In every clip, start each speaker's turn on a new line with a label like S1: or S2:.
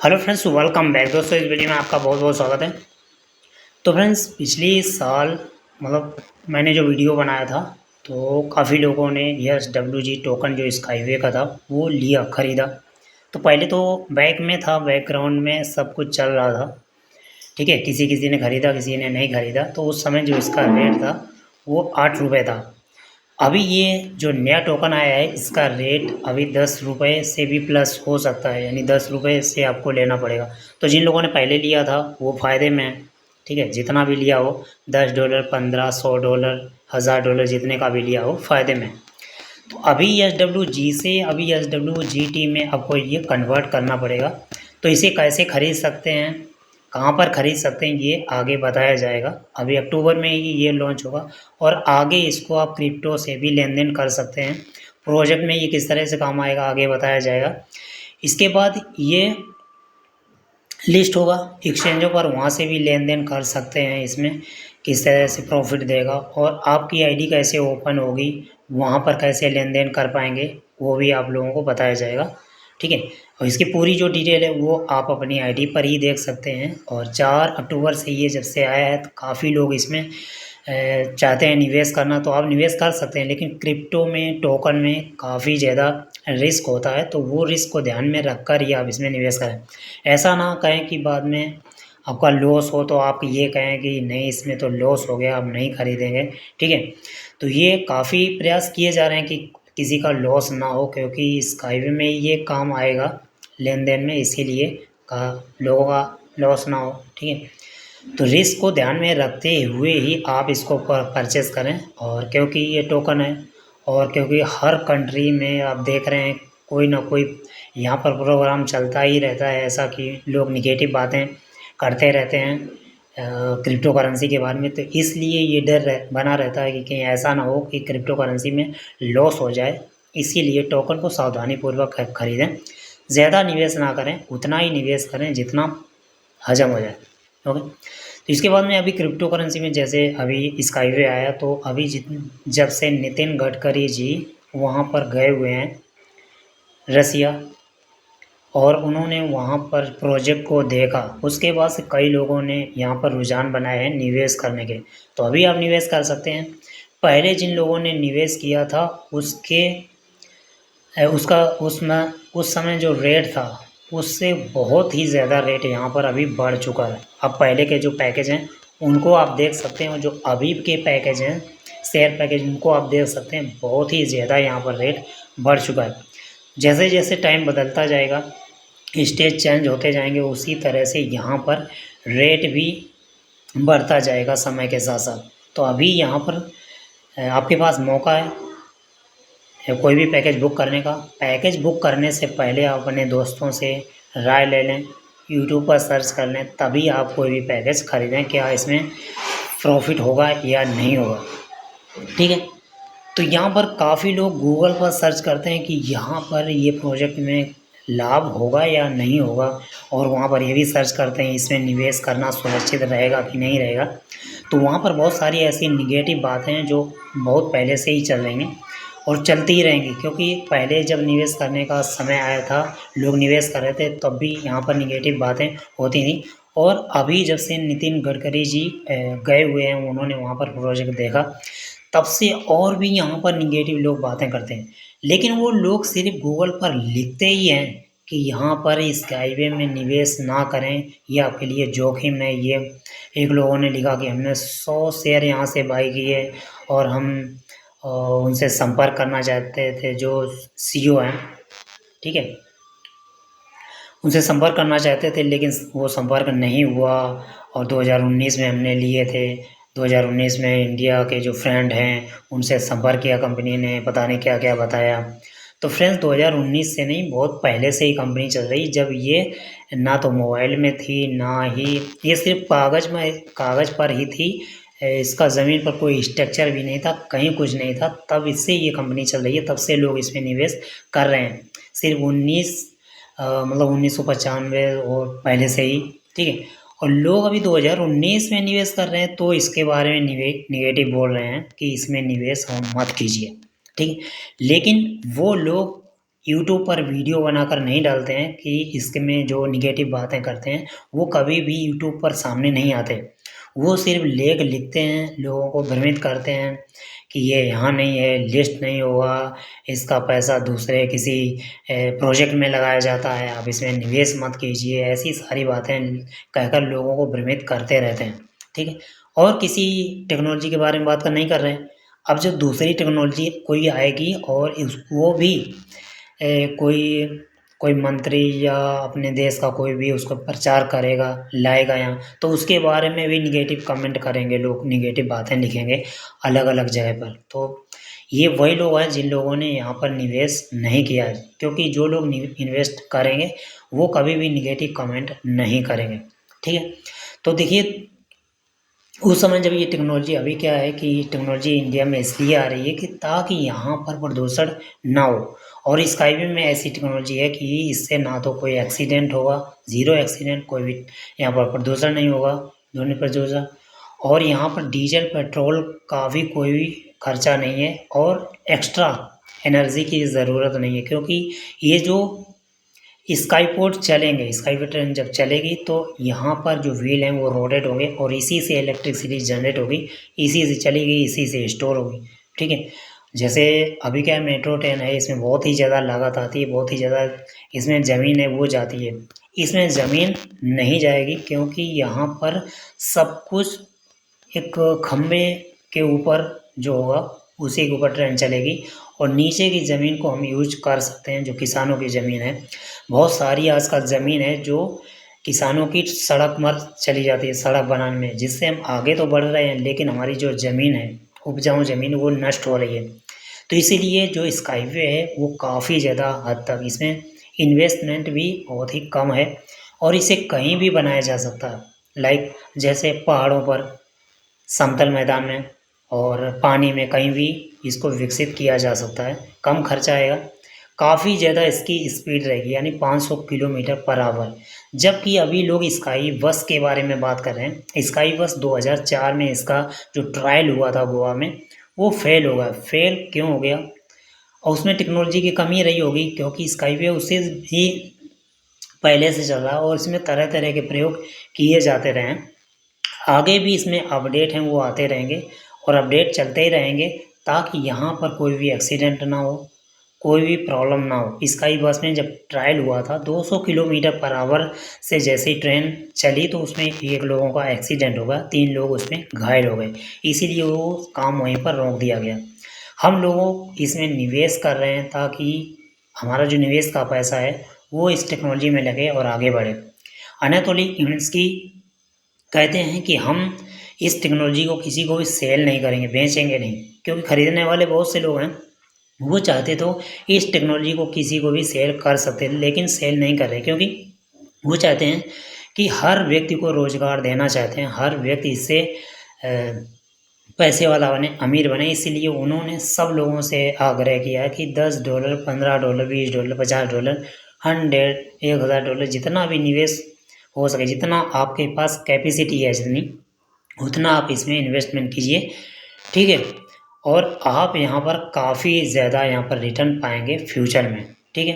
S1: Hello friends, welcome back. दोस्तों, इस video में आपका बहुत बहुत स्वागत है। तो फ्रेंड्स, पिछली साल मैंने जो वीडियो बनाया था, तो काफ़ी लोगों ने SWG टोकन जो स्काईवे का था वो लिया, ख़रीदा। तो पहले तो बैक में था, बैकग्राउंड में सब कुछ चल रहा था, ठीक है। किसी किसी ने ख़रीदा, किसी ने नहीं ख़रीदा। तो उस समय जो इसका रेट था वो 8 रुपये था। अभी ये जो नया टोकन आया है, इसका रेट अभी 10 रुपये से भी प्लस हो सकता है, यानी 10 रुपये से आपको लेना पड़ेगा। तो जिन लोगों ने पहले लिया था वो फ़ायदे में है, ठीक है। जितना भी लिया हो, $10, 15, $100, $1000, जितने का भी लिया हो, फ़ायदे में। तो अभी SWG से अभी SWGT में आपको ये कन्वर्ट करना पड़ेगा। तो इसे कैसे ख़रीद सकते हैं, कहाँ पर ख़रीद सकते हैं, ये आगे बताया जाएगा। अभी अक्टूबर में ही ये लॉन्च होगा और आगे इसको आप क्रिप्टो से भी लेन देन कर सकते हैं। प्रोजेक्ट में ये किस तरह से काम आएगा आगे बताया जाएगा। इसके बाद ये लिस्ट होगा एक्सचेंजों पर, वहाँ से भी लेन देन कर सकते हैं। इसमें किस तरह से प्रॉफिट देगा और आपकी आईडी कैसे ओपन होगी, वहाँ पर कैसे लेन देन कर पाएंगे, वो भी आप लोगों को बताया जाएगा, ठीक है। और इसकी पूरी जो डिटेल है वो आप अपनी आईडी पर ही देख सकते हैं। और 4 अक्टूबर से ये जब से आया है तो काफ़ी लोग इसमें चाहते हैं निवेश करना, तो आप निवेश कर सकते हैं। लेकिन क्रिप्टो में, टोकन में काफ़ी ज़्यादा रिस्क होता है, तो वो रिस्क को ध्यान में रख कर ही आप इसमें निवेश करें। ऐसा ना कहें कि बाद में आपका लॉस हो तो आप ये कहें कि नहीं, इसमें तो लॉस हो गया, अब नहीं खरीदेंगे, ठीक है। तो ये काफ़ी प्रयास किए जा रहे हैं कि किसी का लॉस ना हो, क्योंकि स्काईवे में ये काम आएगा लेन देन में, इसीलिए का लोगों का लॉस ना हो, ठीक है। तो रिस्क को ध्यान में रखते हुए ही आप इसको परचेस करें। और क्योंकि ये टोकन है और क्योंकि हर कंट्री में आप देख रहे हैं कोई ना कोई यहाँ पर प्रोग्राम चलता ही रहता है, ऐसा कि लोग निगेटिव बातें करते रहते हैं क्रिप्टो करेंसी के बारे में। तो इसलिए ये बना रहता है कि कहीं ऐसा ना हो कि क्रिप्टो करेंसी में लॉस हो जाए। इसीलिए टोकन को सावधानीपूर्वक खरीदें। ज़्यादा निवेश ना करें, उतना ही निवेश करें जितना हजम हो जाए, ओके। तो इसके बाद में अभी क्रिप्टो करेंसी में जैसे अभी स्काईवे आया, तो अभी जब से नितिन गडकरी जी वहाँ पर गए हुए हैं रसिया, और उन्होंने वहाँ पर प्रोजेक्ट को देखा, उसके बाद से कई लोगों ने यहाँ पर रुझान बनाए हैं निवेश करने के। तो अभी आप निवेश कर सकते हैं। पहले जिन लोगों ने निवेश किया था उसके उसका उसमें उस समय जो रेट था उससे बहुत ही ज़्यादा रेट यहाँ पर अभी बढ़ चुका है। अब पहले के जो पैकेज हैं उनको आप देख सकते हैं, और जो अभी के पैकेज हैं, शेयर पैकेज, उनको आप देख सकते हैं, बहुत ही ज़्यादा यहाँ पर रेट बढ़ चुका है। जैसे जैसे टाइम बदलता जाएगा, स्टेज चेंज होते जाएंगे, उसी तरह से यहाँ पर रेट भी बढ़ता जाएगा समय के साथ साथ। तो अभी यहाँ पर आपके पास मौका है कोई भी पैकेज बुक करने का। पैकेज बुक करने से पहले आप अपने दोस्तों से राय ले लें, यूट्यूब पर सर्च कर लें, तभी आप कोई भी पैकेज ख़रीदें, क्या इसमें प्रॉफिट होगा या नहीं होगा, ठीक है। तो यहाँ पर काफ़ी लोग गूगल पर सर्च करते हैं कि यहाँ पर ये प्रोजेक्ट में लाभ होगा या नहीं होगा, और वहाँ पर ये भी सर्च करते हैं इसमें निवेश करना सुरक्षित रहेगा कि नहीं रहेगा। तो वहाँ पर बहुत सारी ऐसी निगेटिव बातें हैं जो बहुत पहले से ही चल रही हैं और चलती ही रहेंगी, क्योंकि पहले जब निवेश करने का समय आया था, लोग निवेश कर रहे थे, तब भी यहाँ पर निगेटिव बातें होती थी। और अभी जब से नितिन गडकरी जी गए हुए हैं, उन्होंने वहाँ पर प्रोजेक्ट देखा, तब से और भी यहाँ पर निगेटिव लोग बातें करते हैं। लेकिन वो लोग सिर्फ गूगल पर लिखते ही हैं कि यहाँ पर स्काईवे में निवेश ना करें, ये आपके लिए जोखिम है। ये एक लोगों ने लिखा कि हमने 100 शेयर यहाँ से बाई किए और हम उनसे संपर्क करना चाहते थे, जो CEO हैं, ठीक है, उनसे संपर्क करना चाहते थे, लेकिन वो संपर्क नहीं हुआ। और 2019 में हमने लिए थे, 2019 में इंडिया के जो फ्रेंड हैं उनसे संपर्क किया कंपनी ने, पता नहीं क्या क्या बताया। तो फ्रेंड्स, 2019 से नहीं, बहुत पहले से ही कंपनी चल रही, जब ये ना तो मोबाइल में थी, ना ही ये सिर्फ कागज़ पर ही थी। इसका ज़मीन पर कोई स्ट्रक्चर भी नहीं था, कहीं कुछ नहीं था, तब इससे ये कंपनी चल रही है, तब से लोग इसमें निवेश कर रहे हैं। सिर्फ 1995 और पहले से ही, ठीक है। और लोग अभी 2019 में निवेश कर रहे हैं, तो इसके बारे में निगेटिव बोल रहे हैं कि इसमें निवेश हम मत कीजिए, ठीक है। लेकिन वो लोग यूट्यूब पर वीडियो बनाकर नहीं डालते हैं कि इसमें जो निगेटिव बातें करते हैं वो कभी भी यूट्यूब पर सामने नहीं आते। वो सिर्फ लेख लिखते हैं, लोगों को भ्रमित करते हैं कि ये यहाँ नहीं है, लिस्ट नहीं होगा, इसका पैसा दूसरे किसी प्रोजेक्ट में लगाया जाता है, आप इसमें निवेश मत कीजिए, ऐसी सारी बातें कहकर लोगों को भ्रमित करते रहते हैं। ठीक है। और किसी टेक्नोलॉजी के बारे में बात कर नहीं कर रहे हैं। अब जो दूसरी टेक्नोलॉजी कोई आएगी और वो भी कोई कोई मंत्री या अपने देश का कोई भी उसको प्रचार करेगा, लाएगा यहाँ, तो उसके बारे में भी निगेटिव कमेंट करेंगे लोग, निगेटिव बातें लिखेंगे अलग अलग जगह पर। तो ये वही लोग हैं जिन लोगों ने यहाँ पर निवेश नहीं किया है, क्योंकि जो लोग इन्वेस्ट करेंगे वो कभी भी निगेटिव कमेंट नहीं करेंगे। ठीक है। तो देखिए, उस समय जब ये टेक्नोलॉजी, अभी क्या है कि टेक्नोलॉजी इंडिया में इसलिए आ रही है कि ताकि यहाँ पर प्रदूषण ना हो। और स्काईवे में ऐसी टेक्नोलॉजी है कि इससे ना तो कोई एक्सीडेंट होगा, ज़ीरो एक्सीडेंट, कोई भी यहाँ पर प्रदूषण नहीं होगा, ध्वनि प्रदूषण। और यहाँ पर डीजल पेट्रोल का भी कोई खर्चा नहीं है और एक्स्ट्रा एनर्जी की ज़रूरत नहीं है, क्योंकि ये जो स्काईपोर्ट चलेंगे, स्काईवे ट्रेन जब चलेगी तो यहाँ पर जो व्हील हैं वो रोटेट होंगे और इसी से इलेक्ट्रिसिटी जनरेट होगी, इसी से चलेगी, इसी से स्टोर होगी। ठीक है। जैसे अभी क्या है, मेट्रो ट्रेन है, इसमें बहुत ही ज़्यादा लागत आती है, बहुत ही ज़्यादा इसमें ज़मीन है वो जाती है। इसमें ज़मीन नहीं जाएगी, क्योंकि यहाँ पर सब कुछ एक खंभे के ऊपर जो होगा उसी के ऊपर ट्रेन चलेगी और नीचे की ज़मीन को हम यूज कर सकते हैं, जो किसानों की ज़मीन है। बहुत सारी आजकल ज़मीन है जो किसानों की सड़क मर चली जाती है, सड़क बनाने में, जिससे हम आगे तो बढ़ रहे हैं लेकिन हमारी जो ज़मीन है, उपजाऊ ज़मीन, वो नष्ट हो रही है। तो इसीलिए जो स्काईवे है वो काफ़ी ज़्यादा हद तक, इसमें इन्वेस्टमेंट भी बहुत ही कम है और इसे कहीं भी बनाया जा सकता है। लाइक जैसे पहाड़ों पर, समतल मैदान में और पानी में, कहीं भी इसको विकसित किया जा सकता है। कम खर्चा आएगा, काफ़ी ज़्यादा इसकी स्पीड रहेगी, यानी 500 किलोमीटर पर आवर। जबकि अभी लोग स्काई बस के बारे में बात कर रहे हैं। स्काई बस 2004 में इसका जो ट्रायल हुआ था गोवा में, वो फेल हो गया। फेल क्यों हो गया? और उसमें टेक्नोलॉजी की कमी रही होगी, क्योंकि स्काईवे उससे भी पहले से चल रहा है और इसमें तरह तरह के प्रयोग किए जाते रहे हैं। आगे भी इसमें अपडेट हैं वो आते रहेंगे और अपडेट चलते ही रहेंगे, ताकि यहाँ पर कोई भी एक्सीडेंट ना हो, कोई भी प्रॉब्लम ना हो। स्काई बस में जब ट्रायल हुआ था 200 किलोमीटर पर आवर से जैसे ही ट्रेन चली तो उसमें एक लोगों का एक्सीडेंट हो गया, 3 लोग उसमें घायल हो गए। इसीलिए वो काम वहीं पर रोक दिया गया। हम लोग इसमें निवेश कर रहे हैं ताकि हमारा जो निवेश का पैसा है वो इस टेक्नोलॉजी में लगे और आगे बढ़े। अनैतोली की कहते हैं कि हम इस टेक्नोलॉजी को किसी को भी सेल नहीं करेंगे, बेचेंगे नहीं, क्योंकि खरीदने वाले बहुत से लोग हैं। वो चाहते तो इस टेक्नोलॉजी को किसी को भी सेल कर सकते थे, लेकिन सेल नहीं कर रहे, क्योंकि वो चाहते हैं कि हर व्यक्ति को रोज़गार देना चाहते हैं, हर व्यक्ति इससे पैसे वाला बने, अमीर बने। इसीलिए उन्होंने सब लोगों से आग्रह किया कि $10, $15, $20, $50, 100, $1000, जितना भी निवेश हो सके, जितना आपके पास कैपेसिटी है जितनी, उतना आप इसमें इन्वेस्टमेंट कीजिए। ठीक है। और आप यहाँ पर काफ़ी ज़्यादा यहाँ पर रिटर्न पाएंगे फ्यूचर में। ठीक है।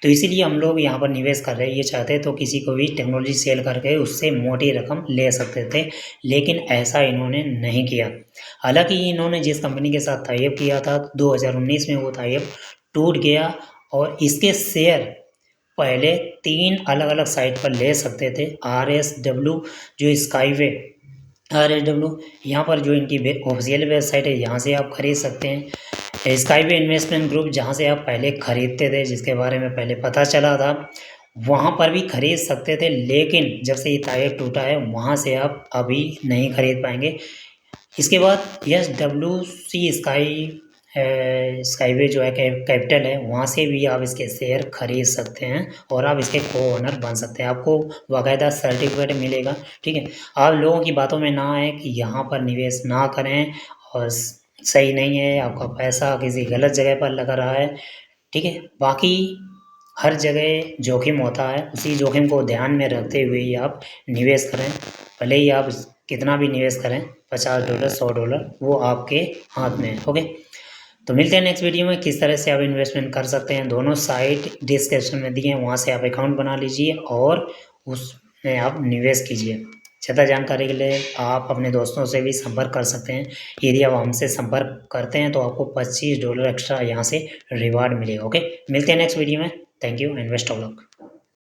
S1: तो इसीलिए हम लोग यहाँ पर निवेश कर रहे हैं। ये चाहते तो किसी को भी टेक्नोलॉजी सेल करके उससे मोटी रकम ले सकते थे, लेकिन ऐसा इन्होंने नहीं किया। हालांकि इन्होंने जिस कंपनी के साथ टाई अप किया था 2019 में, वो टाई अप टूट गया और इसके शेयर पहले 3 अलग अलग साइट पर ले सकते थे। RSW जो स्काईवे, RSW यहाँ पर जो इनकी ऑफिशियल वेबसाइट है, यहाँ से आप खरीद सकते हैं। स्काईवे इन्वेस्टमेंट ग्रुप, जहाँ से आप पहले खरीदते थे, जिसके बारे में पहले पता चला था, वहाँ पर भी खरीद सकते थे, लेकिन जब से ये टाई अप टूटा है वहाँ से आप अभी नहीं खरीद पाएंगे। इसके बाद SWC स्काईवे जो है कैपिटल है, वहाँ से भी आप इसके शेयर खरीद सकते हैं और आप इसके को ओनर बन सकते हैं। आपको बाकायदा सर्टिफिकेट मिलेगा। ठीक है। आप लोगों की बातों में ना आए कि यहाँ पर निवेश ना करें और सही नहीं है, आपका पैसा किसी गलत जगह पर लगा रहा है। ठीक है। बाकी हर जगह जोखिम होता है, उसी जोखिम को ध्यान में रखते हुए ही आप निवेश करें। भले ही आप कितना भी निवेश करें, $50, $100, वो आपके हाथ में है। ओके। तो मिलते हैं नेक्स्ट वीडियो में, किस तरह से आप इन्वेस्टमेंट कर सकते हैं। दोनों साइट डिस्क्रिप्शन में दिए हैं, वहाँ से आप अकाउंट बना लीजिए और उसमें आप निवेश कीजिए। ज़्यादा जानकारी के लिए आप अपने दोस्तों से भी संपर्क कर सकते हैं। यदि आप हमसे संपर्क करते हैं तो आपको $25 एक्स्ट्रा यहाँ से रिवार्ड मिलेगा। ओके, मिलते हैं नेक्स्ट वीडियो में। Thank you and best of luck.